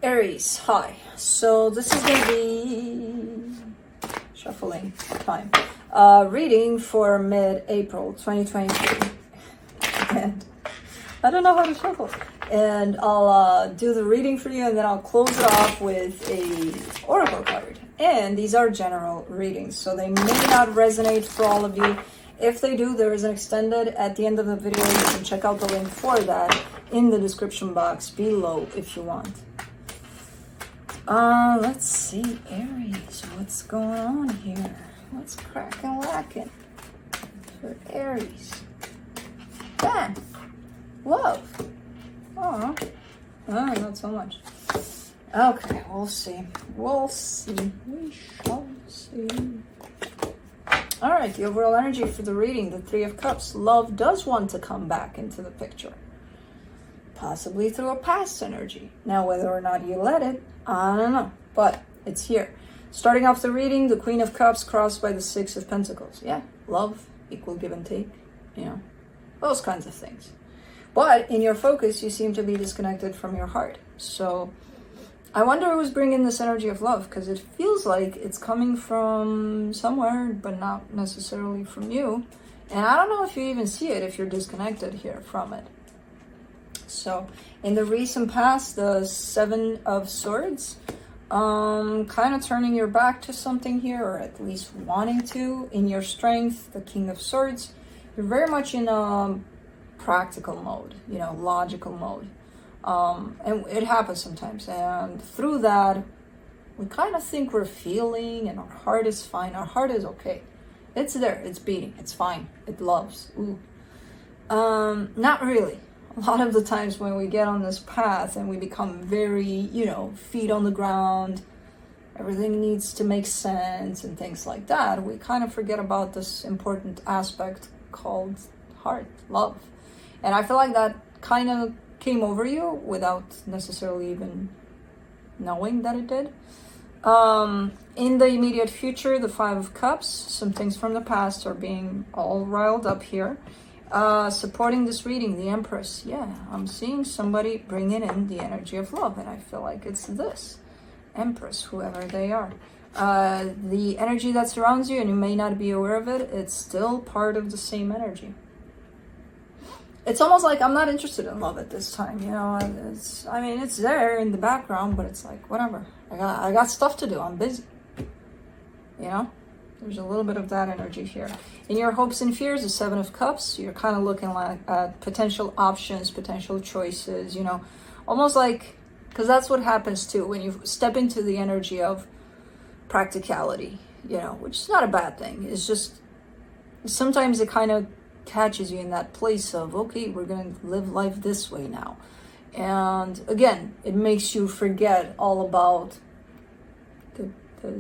Aries, hi. So this is going to be shuffling time. Reading for mid-April 2023. And I don't know how to shuffle. And I'll do the reading for you, and then I'll close it off with a oracle card. And these are general readings, so they may not resonate for all of you. If they do, there is an extended at the end of the video. You can check out the link for that in the description box below if you want. Let's see, Aries, what's going on here? What's cracking lacking for Aries? Ben, love. Oh, not so much. Okay, we'll see. We'll see. We shall see. All right, the overall energy for the reading, the Three of Cups. Love does want to come back into the picture. Possibly through a past energy. Now, whether or not you let it, I don't know. But it's here. Starting off the reading, the Queen of Cups crossed by the Six of Pentacles. Yeah, love, equal give and take, you know, those kinds of things. But in your focus, you seem to be disconnected from your heart. So I wonder who's bringing this energy of love, because it feels like it's coming from somewhere, but not necessarily from you. And I don't know if you even see it if you're disconnected here from it. So in the recent past, the Seven of Swords, kind of turning your back to something here, or at least wanting to. In your strength, the King of Swords, you're very much in a practical mode, you know, logical mode. And it happens sometimes. And through that, we kind of think we're feeling, and our heart is fine. Our heart is okay. It's there. It's beating. It's fine. It loves. Ooh. Not really. A lot of the times when we get on this path and we become very, you know, feet on the ground, everything needs to make sense and things like that, we kind of forget about this important aspect called heart, love. And I feel like that kind of came over you without necessarily even knowing that it did. In the immediate future, the Five of Cups, some things from the past are being all riled up here. Supporting this reading, the Empress. Yeah, I'm seeing somebody bringing in the energy of love, and I feel like it's this Empress, whoever they are. The energy that surrounds you, and you may not be aware of it, it's still part of the same energy. It's almost like I'm not interested in love at this time, you know. I mean, it's there in the background, but it's like, whatever. I got stuff to do. I'm busy, you know. There's a little bit of that energy here. In your hopes and fears, the Seven of Cups, you're kind of looking like at potential options, potential choices, you know, almost like, because that's what happens too when you step into the energy of practicality, you know, which is not a bad thing. It's just sometimes it kind of catches you in that place of, okay, we're going to live life this way now. And again, it makes you forget all about the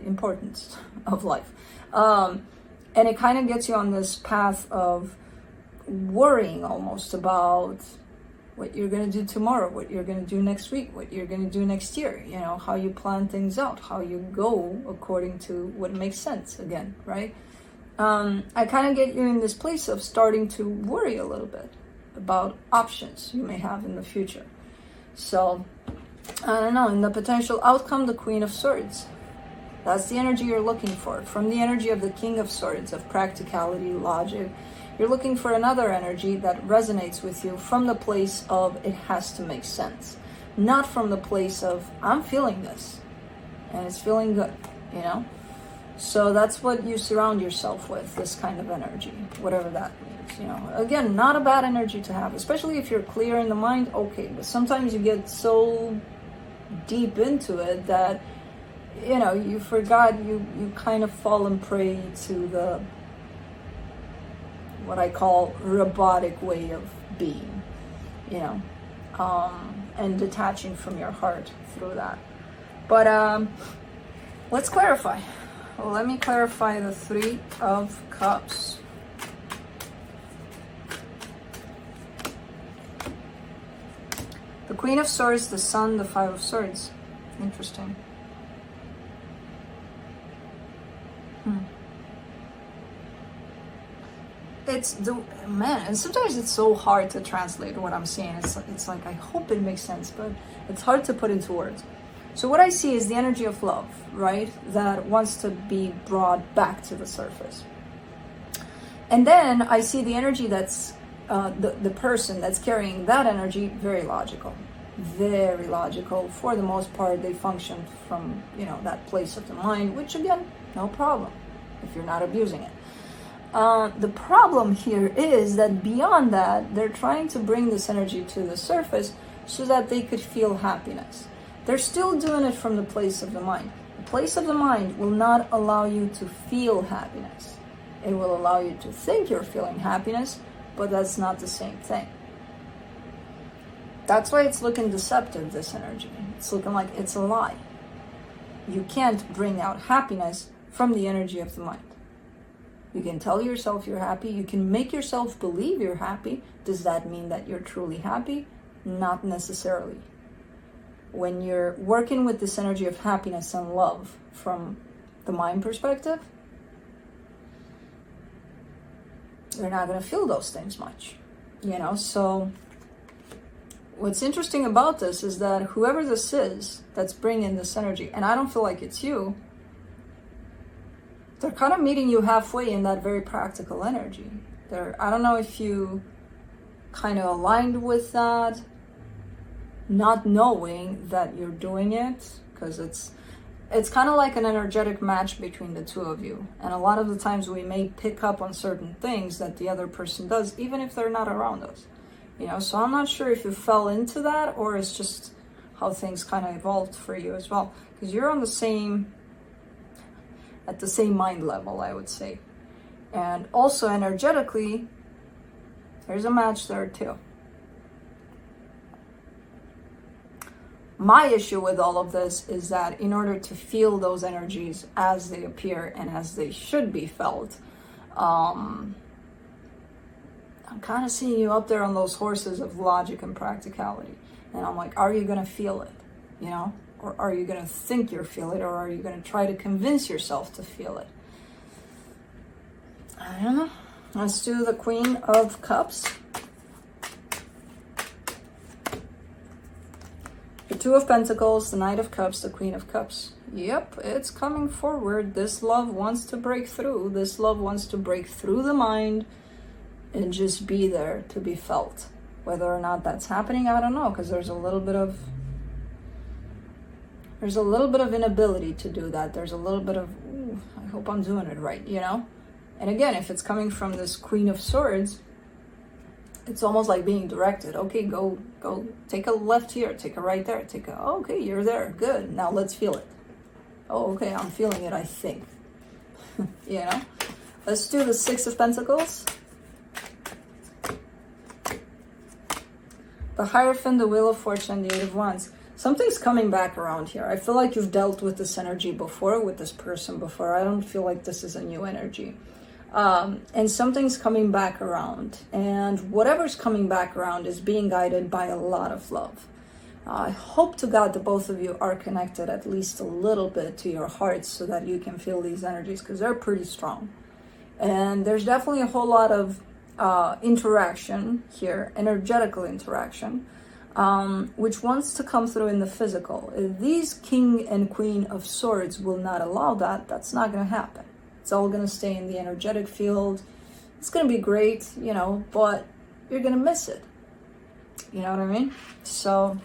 importance of life. And it kind of gets you on this path of worrying almost about what you're going to do tomorrow, what you're going to do next week, what you're going to do next year, you know, how you plan things out, how you go according to what makes sense again, right? I kind of get you in this place of starting to worry a little bit about options you may have in the future. So, I don't know, in the potential outcome, the Queen of Swords. That's the energy you're looking for. From the energy of the King of Swords, of practicality, logic, you're looking for another energy that resonates with you from the place of it has to make sense. Not from the place of I'm feeling this and it's feeling good, you know? So that's what you surround yourself with, this kind of energy, whatever that means, you know? Again, not a bad energy to have, especially if you're clear in the mind, okay, but sometimes you get so deep into it that you know, you forgot, you kind of fallen prey to the, what I call robotic way of being, you know, and detaching from your heart through that. But let's clarify. Well, let me clarify the Three of Cups. The Queen of Swords, the Sun, the Five of Swords. Interesting. It's the man, and sometimes it's so hard to translate what I'm saying. It's like I hope it makes sense, but it's hard to put into words. So what I see is the energy of love, right? That wants to be brought back to the surface. And then I see the energy that's the person that's carrying that energy, very logical. Very logical. For the most part, they function from, that place of the mind, which again, no problem if you're not abusing it. The problem here is that beyond that, they're trying to bring this energy to the surface so that they could feel happiness. They're still doing it from the place of the mind. The place of the mind will not allow you to feel happiness. It will allow you to think you're feeling happiness, but that's not the same thing. That's why it's looking deceptive, this energy. It's looking like it's a lie. You can't bring out happiness from the energy of the mind. You can tell yourself you're happy. You can make yourself believe you're happy. Does that mean that you're truly happy? Not necessarily. When you're working with this energy of happiness and love from the mind perspective, you're not going to feel those things much, So what's interesting about this is that whoever this is that's bringing this energy, and I don't feel like it's you, they're kind of meeting you halfway in that very practical energy. I don't know if you kind of aligned with that, not knowing that you're doing it, because it's kind of like an energetic match between the two of you. And a lot of the times we may pick up on certain things that the other person does, even if they're not around us. So I'm not sure if you fell into that or it's just how things kind of evolved for you as well. Because you're on at the same mind level, I would say. And also energetically, there's a match there too. My issue with all of this is that in order to feel those energies as they appear and as they should be felt, I'm kind of seeing you up there on those horses of logic and practicality. And I'm like, are you going to feel it? Or are you going to think you feel it? Or are you going to try to convince yourself to feel it? I don't know. Let's do the Queen of Cups. The Two of Pentacles, the Knight of Cups, the Queen of Cups. Yep, it's coming forward. This love wants to break through. This love wants to break through the mind and just be there to be felt. Whether or not that's happening, I don't know, because there's a little bit of inability to do that. There's a little bit of, I hope I'm doing it right, And again, if it's coming from this Queen of Swords, it's almost like being directed. Okay, go, take a left here, take a right there, okay, you're there, good. Now let's feel it. Oh, okay, I'm feeling it, I think. Let's do the Six of Pentacles. The Hierophant, the Wheel of Fortune, the Eight of Wands. Something's coming back around here. I feel like you've dealt with this energy before, with this person before. I don't feel like this is a new energy. And something's coming back around. And whatever's coming back around is being guided by a lot of love. I hope to God that both of you are connected at least a little bit to your hearts so that you can feel these energies, because they're pretty strong. And there's definitely a whole lot of interaction here, energetical interaction, which wants to come through in the physical. If these King and Queen of Swords will not allow that, that's not going to happen. It's all going to stay in the energetic field. It's going to be great, but you're going to miss it. You know what I mean? So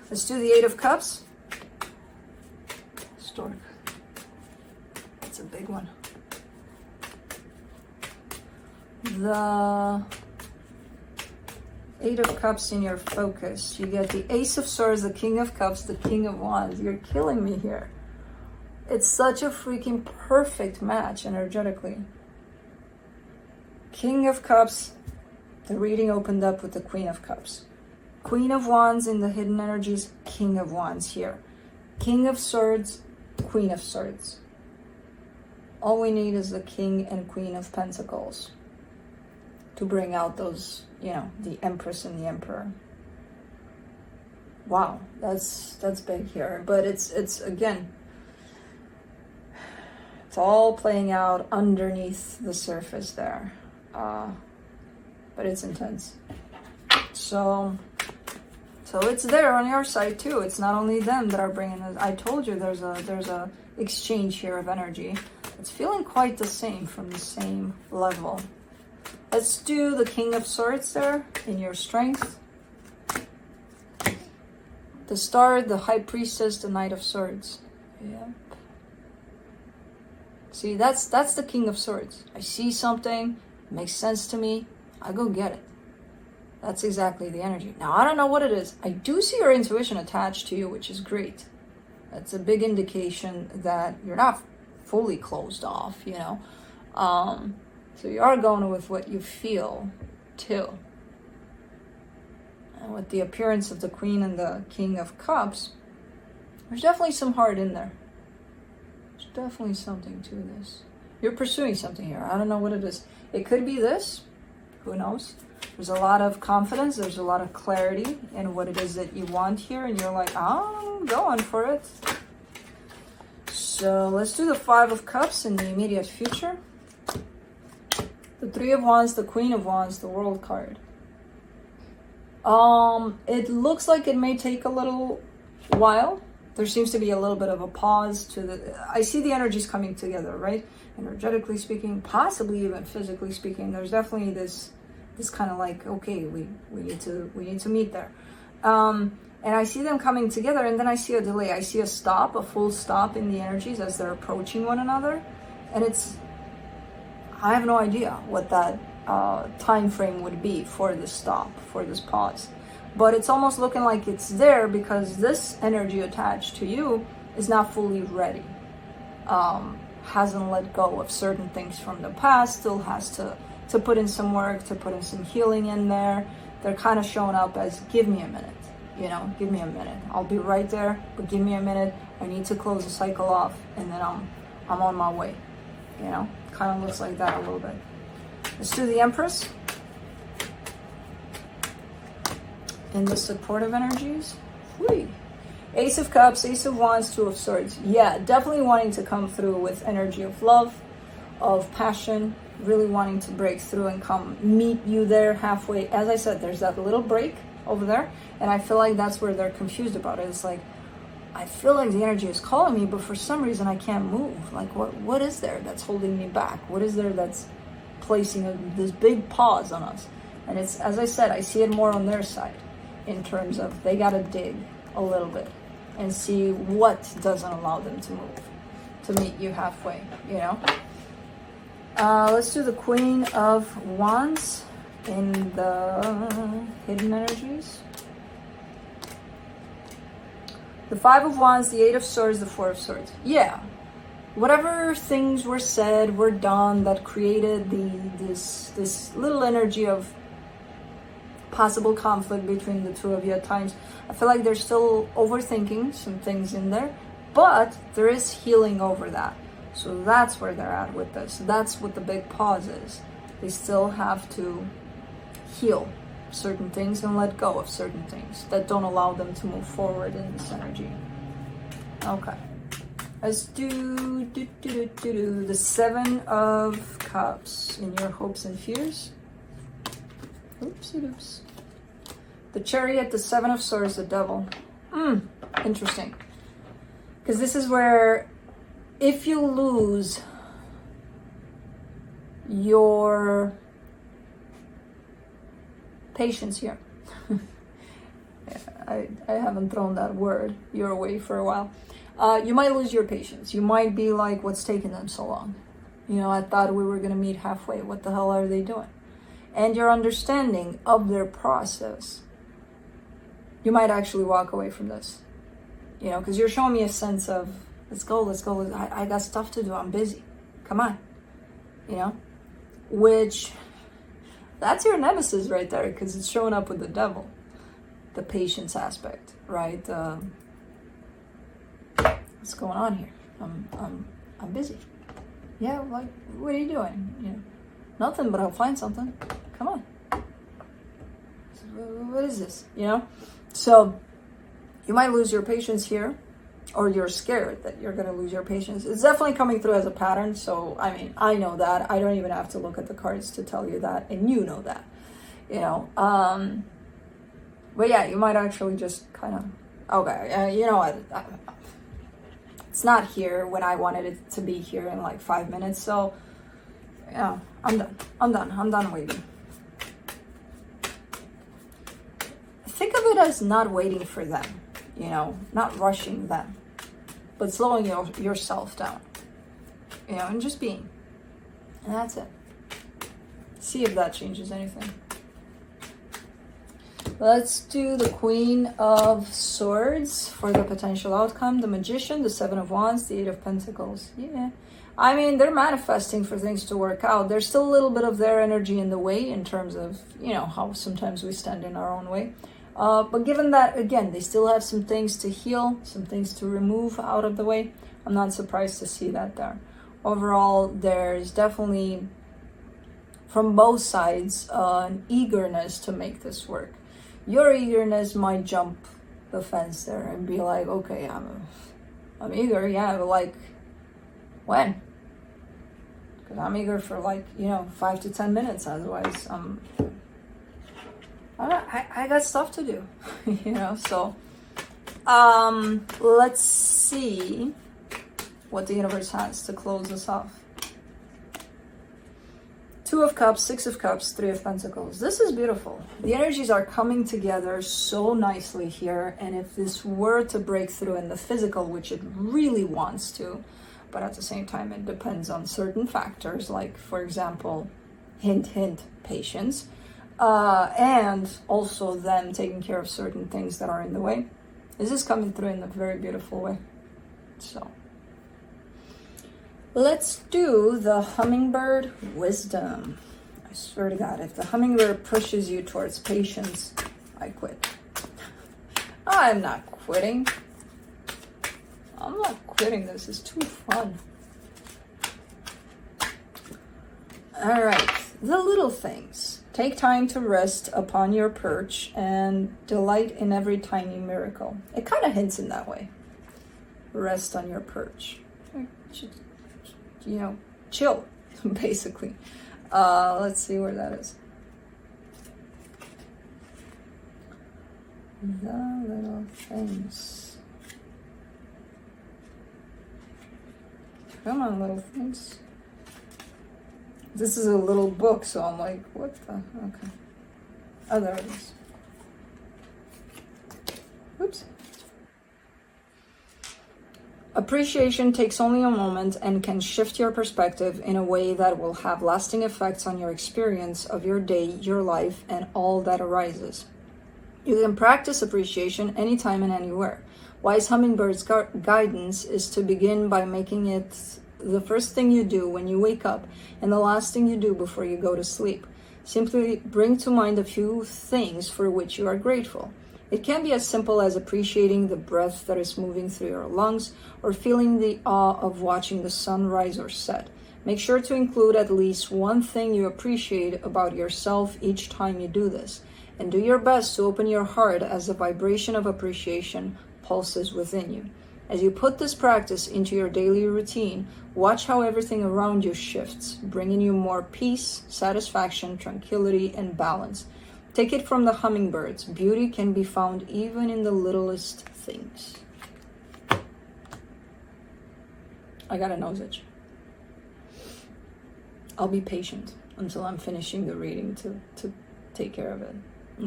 let's do the Eight of Cups. Stork. That's a big one. The Eight of Cups in your focus. You get the Ace of Swords, the King of Cups, the King of Wands. You're killing me here. It's such a freaking perfect match energetically. King of Cups. The reading opened up with the Queen of Cups. Queen of Wands in the hidden energies. King of Wands here. King of Swords. Queen of Swords. All we need is the King and Queen of Pentacles to bring out those, the Empress and the Emperor. Wow, that's big here. But it's again, it's all playing out underneath the surface there. But it's intense. So So it's there on your side too. It's not only them that are bringing this. I told you there's a exchange here of energy. It's feeling quite the same from the same level. Let's do the King of Swords there in your strength. The Star, the High Priestess, the Knight of Swords. Yep. See, that's the King of Swords. I see something, it makes sense to me, I go get it. That's exactly the energy. Now, I don't know what it is. I do see your intuition attached to you, which is great. That's a big indication that you're not fully closed off, you know. So you are going with what you feel, too. And with the appearance of the Queen and the King of Cups, there's definitely some heart in there. There's definitely something to this. You're pursuing something here. I don't know what it is. It could be this. Who knows? There's a lot of confidence. There's a lot of clarity in what it is that you want here. And you're like, I'm going for it. So let's do the Five of Cups in the immediate future. The Three of Wands, the Queen of Wands, the World card. It looks like it may take a little while. There seems to be a little bit of a pause to the... I see the energies coming together, right? Energetically speaking, possibly even physically speaking. There's definitely this kind of like, okay, we need to meet there. And I see them coming together, and then I see a delay. I see a stop, a full stop in the energies as they're approaching one another. And I have no idea what that time frame would be for this stop, for this pause. But it's almost looking like it's there because this energy attached to you is not fully ready. Hasn't let go of certain things from the past, still has to put in some work, to put in some healing in there. They're kind of showing up as, give me a minute, you know, give me a minute. I'll be right there, but give me a minute. I need to close the cycle off, and then I'm on my way, you know. Kind of looks like that a little bit. Let's do the Empress. In the supportive energies. Whee. Ace of Cups, Ace of Wands, Two of Swords. Yeah, definitely wanting to come through with energy of love, of passion, really wanting to break through and come meet you there halfway. As I said, there's that little break over there, and I feel like that's where they're confused about it. It's like, I feel like the energy is calling me, but for some reason I can't move. Like, what is there that's holding me back? What is there that's placing this big pause on us? And it's, as I said, I see it more on their side in terms of they got to dig a little bit and see what doesn't allow them to move, to meet you halfway, you know? Let's do the Queen of Wands in the hidden energies. The Five of Wands, the Eight of Swords, the Four of Swords. Yeah, whatever things were said, were done that created this little energy of possible conflict between the two of you at times. I feel like they're still overthinking some things in there, but there is healing over that. So that's where they're at with this. That's what the big pause is. They still have to heal certain things and let go of certain things that don't allow them to move forward in this energy. Okay. Let's do the Seven of Cups in your hopes and fears. Oopsie-doops. The Chariot, the Seven of Swords, the Devil. Interesting. Because this is where, if you lose your patience here, I haven't thrown that word your way for a while. You might lose your patience. You might be like, what's taking them so long? You know, I thought we were going to meet halfway. What the hell are they doing? And your understanding of their process, you might actually walk away from this. You know, because you're showing me a sense of, let's go. I got stuff to do. I'm busy. Come on. You know, which, that's your nemesis right there, because it's showing up with the Devil. The patience aspect, right? What's going on here? I'm busy. Yeah, like, what are you doing? You know, nothing, but I'll find something. Come on. What is this? You know? So you might lose your patience here, or you're scared that you're going to lose your patience. It's definitely coming through as a pattern. So, I mean, I know that. I don't even have to look at the cards to tell you that. And you know that, you know. But yeah, you might actually just kind of, okay, you know what, it's not here when I wanted it to be here in like 5 minutes, so, yeah, I'm done waiting. Think of it as not waiting for them, you know, not rushing them, but slowing yourself down, you know, and just being, and that's it. See if that changes anything. Let's do the Queen of Swords for the potential outcome, the Magician, the Seven of Wands, the Eight of Pentacles. Yeah, I mean, they're manifesting for things to work out. There's still a little bit of their energy in the way in terms of, you know, how sometimes we stand in our own way. But given that, again, they still have some things to heal, some things to remove out of the way, I'm not surprised to see that there. Overall, there's definitely, from both sides, an eagerness to make this work. Your eagerness might jump the fence there and be like, okay, I'm eager, yeah, but like, when? Because I'm eager for like, you know, 5 to 10 minutes, otherwise I got stuff to do, you know, so let's see what the universe has to close us off. Two of Cups, Six of Cups, Three of Pentacles. This is beautiful. The energies are coming together so nicely here, and if this were to break through in the physical, which it really wants to, but at the same time it depends on certain factors, like, for example, hint, hint, patience, and also them taking care of certain things that are in the way. This is coming through in a very beautiful way. So let's do the Hummingbird Wisdom. I swear to God, if the hummingbird pushes you towards patience, I quit. I'm not quitting. I'm not quitting. This is too fun. All right, the little things. Take time to rest upon your perch and delight in every tiny miracle. It kind of hints in that way. Rest on your perch. You know, chill, basically. Let's see where that is. The little things. Come on, little things. This is a little book, so I'm like, what the? Okay. Oh, there it is. Oops. Appreciation takes only a moment and can shift your perspective in a way that will have lasting effects on your experience of your day, your life, and all that arises. You can practice appreciation anytime and anywhere. Wise Hummingbird's guidance is to begin by making it the first thing you do when you wake up and the last thing you do before you go to sleep. Simply bring to mind a few things for which you are grateful. It can be as simple as appreciating the breath that is moving through your lungs or feeling the awe of watching the sun rise or set. Make sure to include at least one thing you appreciate about yourself each time you do this, and do your best to open your heart as the vibration of appreciation pulses within you. As you put this practice into your daily routine, watch how everything around you shifts, bringing you more peace, satisfaction, tranquility, and balance. Take it from the hummingbirds. Beauty can be found even in the littlest things. I got a nose itch. I'll be patient until I'm finishing the reading to take care of it.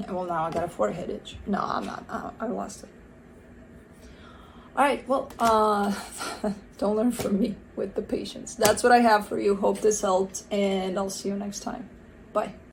Well, now I got a forehead itch. No, I'm not. I lost it. All right, well, don't learn from me with the patience. That's what I have for you. Hope this helped, and I'll see you next time. Bye.